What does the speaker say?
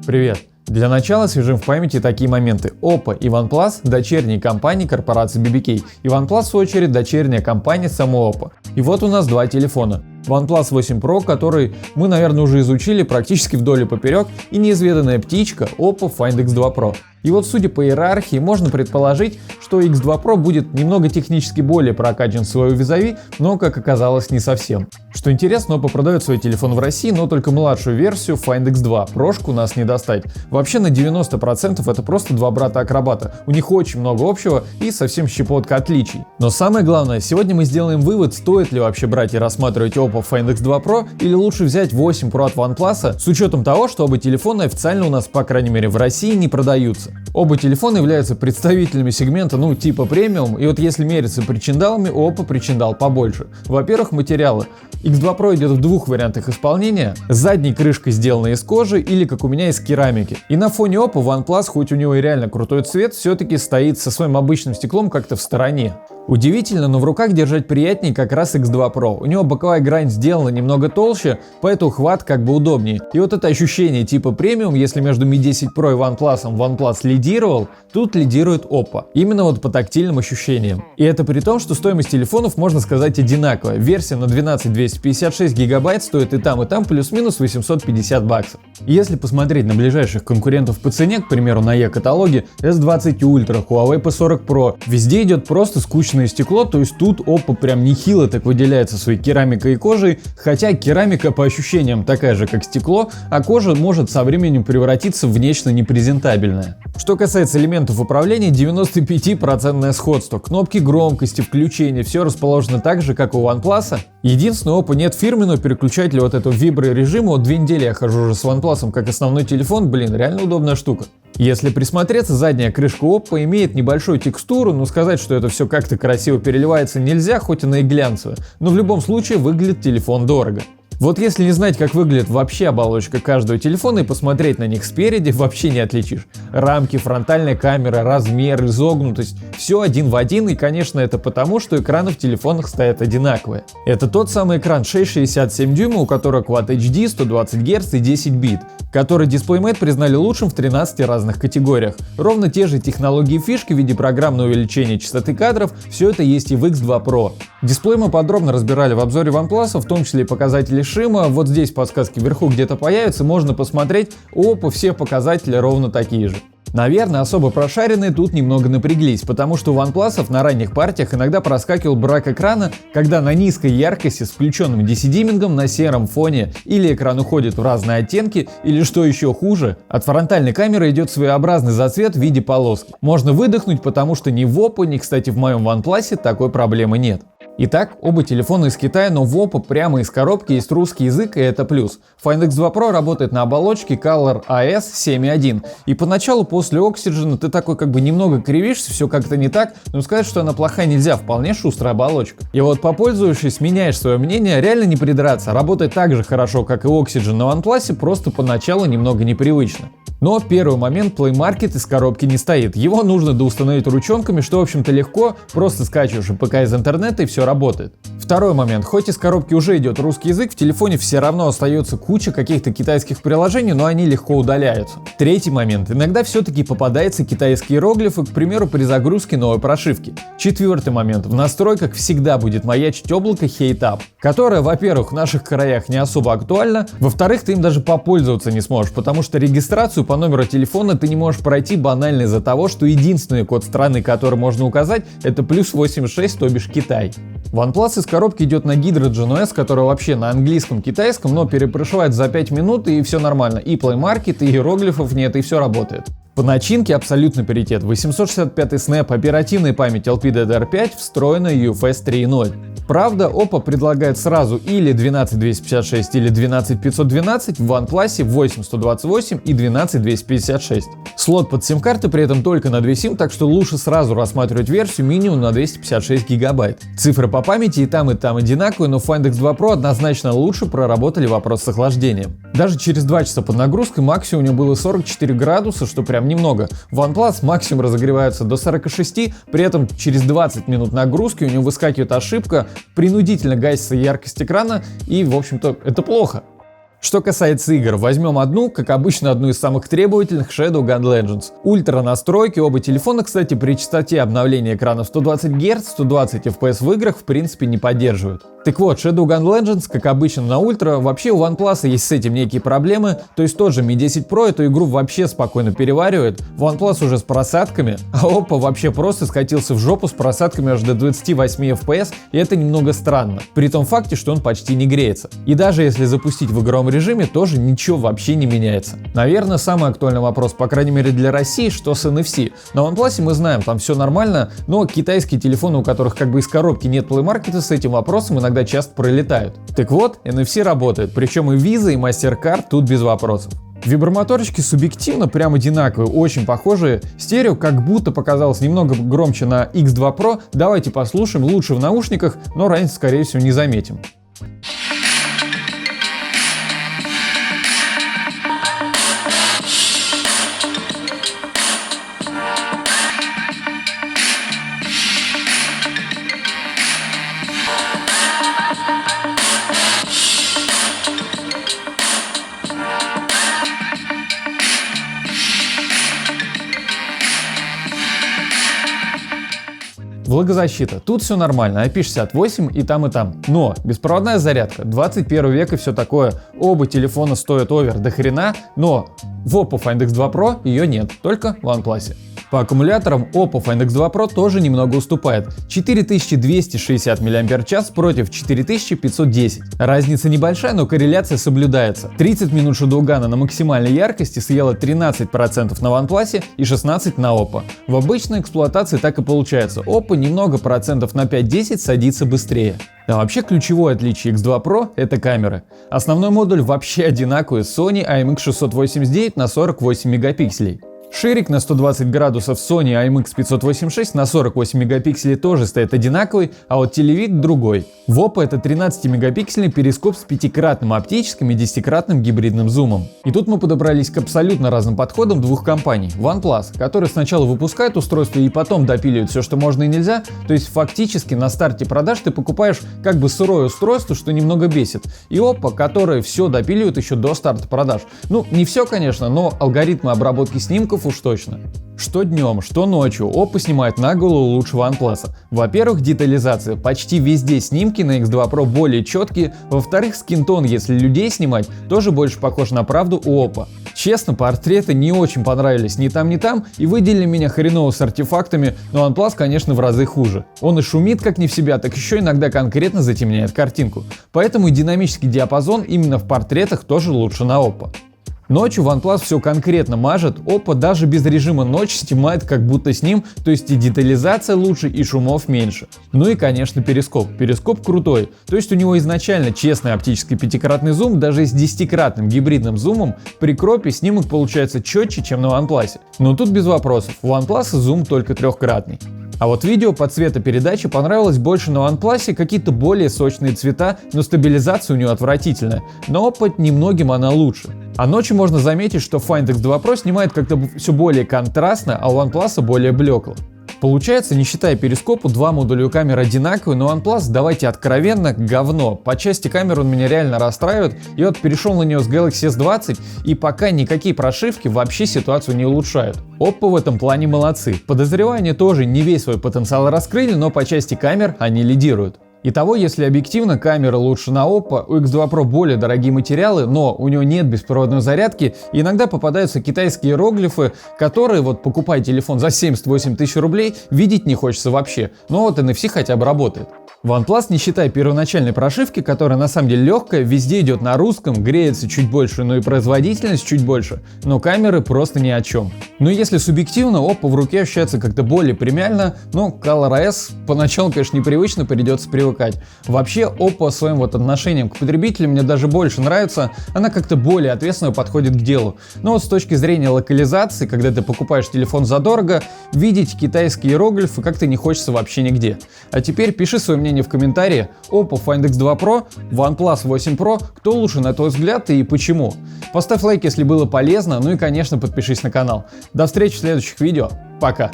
Привет! Для начала освежим в памяти такие моменты. Oppo и OnePlus – дочерние компании корпорации BBK, и OnePlus, в свою очередь, дочерняя компания самой Oppo. И вот у нас два телефона. OnePlus 8 Pro, который мы, наверное, уже изучили практически вдоль и поперек, и неизведанная птичка Oppo Find X2 Pro. И вот, судя по иерархии, можно предположить, что X2 Pro будет немного технически более прокачан в свою визави, но, как оказалось, не совсем. Что интересно, Oppo продает свой телефон в России, но только младшую версию Find X2. Прошку у нас не достать. Вообще на 90% это просто два брата-акробата. У них очень много общего и совсем щепотка отличий. Но самое главное, сегодня мы сделаем вывод, стоит ли вообще брать и рассматривать Oppo Find X2 Pro или лучше взять 8 Pro от OnePlus, с учетом того, что оба телефона официально у нас, по крайней мере в России, не продаются. Оба телефона являются представителями сегмента, типа премиум, и вот если мериться причиндалами, у Oppo причиндал побольше. Во-первых, материалы. X2 Pro идет в двух вариантах исполнения. С задней крышкой сделанной из кожи или, как у меня, из керамики. И на фоне Oppo OnePlus, хоть у него и реально крутой цвет, все-таки стоит со своим обычным стеклом как-то в стороне. Удивительно, но в руках держать приятнее как раз X2 Pro. У него боковая грань сделана немного толще, поэтому хват как бы удобнее. И вот это ощущение типа премиум, если между Mi 10 Pro и OnePlus лидировал, тут лидирует Oppo. Именно вот по тактильным ощущениям. И это при том, что стоимость телефонов, можно сказать, одинаковая. Версия на 12256 гигабайт стоит и там плюс-минус 850 баксов. И если посмотреть на ближайших конкурентов по цене, к примеру, на E-каталоге, S20 Ultra, Huawei P40 Pro, везде идет просто скучное стекло, то есть тут Oppo прям нехило так выделяется своей керамикой и кожей, хотя керамика по ощущениям такая же, как стекло, а кожа может со временем превратиться в нечто непрезентабельное. Что касается элементов управления, 95% сходство. Кнопки громкости, включения, все расположено так же, как у OnePlus. Единственное, у Oppo нет фирменного переключателя вот этого вибро-режима. Вот 2 недели я хожу уже с OnePlus как основной телефон, реально удобная штука. Если присмотреться, задняя крышка Oppo имеет небольшую текстуру, но сказать, что это все как-то красиво переливается, нельзя, хоть она и глянцевая. Но в любом случае выглядит телефон дорого. Вот если не знать, как выглядит вообще оболочка каждого телефона и посмотреть на них спереди, вообще не отличишь. Рамки, фронтальная камера, размер, изогнутость – все один в один, и, конечно, это потому, что экраны в телефонах стоят одинаковые. Это тот самый экран 6,67 дюйма, у которого Quad HD, 120 Гц и 10 бит, который DisplayMate признали лучшим в 13 разных категориях. Ровно те же технологии и фишки в виде программного увеличения частоты кадров, все это есть и в X2 Pro. Дисплей мы подробно разбирали в обзоре OnePlus, в том числе и показатели шима. Вот здесь подсказки вверху где-то появятся, можно посмотреть. У Oppo все показатели ровно такие же. Наверное, особо прошаренные тут немного напряглись, потому что у OnePlus на ранних партиях иногда проскакивал брак экрана, когда на низкой яркости с включенным DC-диммингом на сером фоне или экран уходит в разные оттенки, или что еще хуже, от фронтальной камеры идет своеобразный зацвет в виде полоски. Можно выдохнуть, потому что ни в Oppo, ни, кстати, в моем OnePlus такой проблемы нет. Итак, оба телефона из Китая, но в Oppo прямо из коробки есть русский язык, и это плюс. Find X2 Pro работает на оболочке Color AS 7.1, и поначалу после Oxygen ты такой немного кривишься, все как-то не так, но сказать, что она плохая нельзя, вполне шустрая оболочка. И вот попользовавшись, меняешь свое мнение, реально не придраться, работает так же хорошо, как и Oxygen на OnePlus, просто поначалу немного непривычно. Но первый момент, Play Market из коробки не стоит. Его нужно доустановить ручонками, что в общем-то легко, просто скачиваешь АПК из интернета и все работает. Второй момент, хоть из коробки уже идет русский язык, в телефоне все равно остается куча каких-то китайских приложений, но они легко удаляются. Третий момент, иногда все-таки попадаются китайские иероглифы, к примеру, при загрузке новой прошивки. Четвертый момент, в настройках всегда будет маячить облако HateUp, которое, во-первых, в наших краях не особо актуально, во-вторых, ты им даже попользоваться не сможешь, потому что регистрацию по номеру телефона ты не можешь пройти банально из-за того, что единственный код страны, который можно указать, это плюс 86, то бишь Китай. OnePlus из коробки идет на Hydrogen OS, который вообще на английском, китайском, но перепрошивает за 5 минут и все нормально. И Play Market, и иероглифов нет, и все работает. По начинке абсолютно паритет. 865 Snap, оперативная память LPDDR5, встроенная UFS 3.0. Правда, Oppo предлагает сразу или 12256, или 12512, в OnePlus 8128 и 12256. Слот под сим-карты при этом только на 2 сим, так что лучше сразу рассматривать версию минимум на 256 гигабайт. Цифры по памяти и там одинаковые, но Find X2 Pro однозначно лучше проработали вопрос с охлаждением. Даже через 2 часа под нагрузкой максимум у него было 44 градуса, что прям немного. В OnePlus максимум разогревается до 46, при этом через 20 минут нагрузки у него выскакивает ошибка, принудительно гасится яркость экрана, и, в общем-то, это плохо. Что касается игр, возьмем одну, как обычно, одну из самых требовательных, Shadow Gun Legends. Ультра настройки, оба телефона, кстати, при частоте обновления экрана 120 Гц, 120 FPS в играх в принципе не поддерживают. Так вот, Shadow Gun Legends, как обычно на ультра, вообще у OnePlus есть с этим некие проблемы, то есть тот же Mi 10 Pro эту игру вообще спокойно переваривает, в OnePlus уже с просадками, а Oppo вообще просто скатился в жопу с просадками аж до 28 FPS, и это немного странно, при том факте, что он почти не греется. И даже если запустить в игровом режиме, тоже ничего вообще не меняется. Наверное, самый актуальный вопрос, по крайней мере для России, что с NFC. На OnePlus мы знаем, там все нормально, но китайские телефоны, у которых как бы из коробки нет Play Market, с этим вопросом иногда часто пролетают. Так вот, NFC работает, причем и Visa, и MasterCard тут без вопросов. Вибромоторчики субъективно прям одинаковые, очень похожие. Стерео как будто показалось немного громче на X2 Pro. Давайте послушаем, лучше в наушниках, но разницу скорее всего не заметим. Влагозащита. Тут все нормально, IP68 и там, и там. Но беспроводная зарядка, 21 век и все такое. Оба телефона стоят овер до хрена, но в Oppo Find X2 Pro ее нет, только в OnePlus. По аккумуляторам Oppo Find X2 Pro тоже немного уступает. 4260 мАч против 4510. Разница небольшая, но корреляция соблюдается. 30 минут шадоугана на максимальной яркости съела 13% на OnePlus и 16% на Oppo. В обычной эксплуатации так и получается. Oppo немного процентов на 5-10 садится быстрее. А вообще ключевое отличие X2 Pro — это камеры. Основной модуль вообще одинаковый, Sony IMX689 на 48 мегапикселей. Ширик на 120 градусов Sony IMX586 на 48 мегапикселей тоже стоит одинаковый, а вот телевик другой. В Oppo это 13-мегапиксельный перископ с 5-кратным оптическим и 10-кратным гибридным зумом. И тут мы подобрались к абсолютно разным подходам двух компаний. OnePlus, который сначала выпускает устройство и потом допиливает все, что можно и нельзя, то есть фактически на старте продаж ты покупаешь как бы сырое устройство, что немного бесит. И Oppo, который все допиливает еще до старта продаж. Ну, не все, конечно, но алгоритмы обработки снимков уж точно. Что днем, что ночью Oppo снимает на голову лучше OnePlus. Во-первых, детализация. Почти везде снимки на X2 Pro более четкие. Во-вторых, скинтон, если людей снимать, тоже больше похож на правду у Oppo. Честно, портреты не очень понравились ни там, и выделили меня хреново с артефактами, но OnePlus, конечно, в разы хуже. Он и шумит как не в себя, так еще иногда конкретно затемняет картинку. Поэтому и динамический диапазон именно в портретах тоже лучше на Oppo. Ночью OnePlus все конкретно мажет, Oppo даже без режима ночь снимает как будто с ним, то есть и детализация лучше, и шумов меньше. Ну и конечно перископ. Перископ крутой, то есть у него изначально честный оптический 5-кратный зум, даже с 10-кратным гибридным зумом, при кропе снимок получается четче, чем на OnePlus. Но тут без вопросов, у OnePlus зум только 3-кратный. А вот видео по цветопередаче понравилось больше на OnePlus, какие-то более сочные цвета, но стабилизация у него отвратительная. На Oppo немногим она лучше. А ночью можно заметить, что Find X2 Pro снимает как-то все более контрастно, а у OnePlus более блекло. Получается, не считая перископа, два модуля у камер одинаковые, но OnePlus, давайте откровенно, говно. По части камер он меня реально расстраивает, и вот перешел на нее с Galaxy S20, и пока никакие прошивки вообще ситуацию не улучшают. Oppo в этом плане молодцы. Подозреваю, они тоже не весь свой потенциал раскрыли, но по части камер они лидируют. Итого, если объективно, камера лучше на Oppo, у X2 Pro более дорогие материалы, но у него нет беспроводной зарядки, и иногда попадаются китайские иероглифы, которые, вот покупая телефон за 78 тысяч рублей, видеть не хочется вообще, но вот NFC хотя бы работает. OnePlus, не считая первоначальной прошивки, которая на самом деле легкая, везде идет на русском, греется чуть больше, но и производительность чуть больше, но камеры просто ни о чем. Но если субъективно, Oppo в руке ощущается как-то более премиально, но ColorOS поначалу, конечно, непривычно, придется привыкать. Вообще, Oppo своим вот отношением к потребителю мне даже больше нравится, она как-то более ответственно подходит к делу. Но вот с точки зрения локализации, когда ты покупаешь телефон задорого, видеть китайские иероглифы как-то не хочется вообще нигде. А теперь пиши свое мнение в комментарии. Oppo Find X2 Pro, OnePlus 8 Pro, кто лучше на твой взгляд и почему? Поставь лайк, если было полезно, ну и конечно подпишись на канал. До встречи в следующих видео, пока!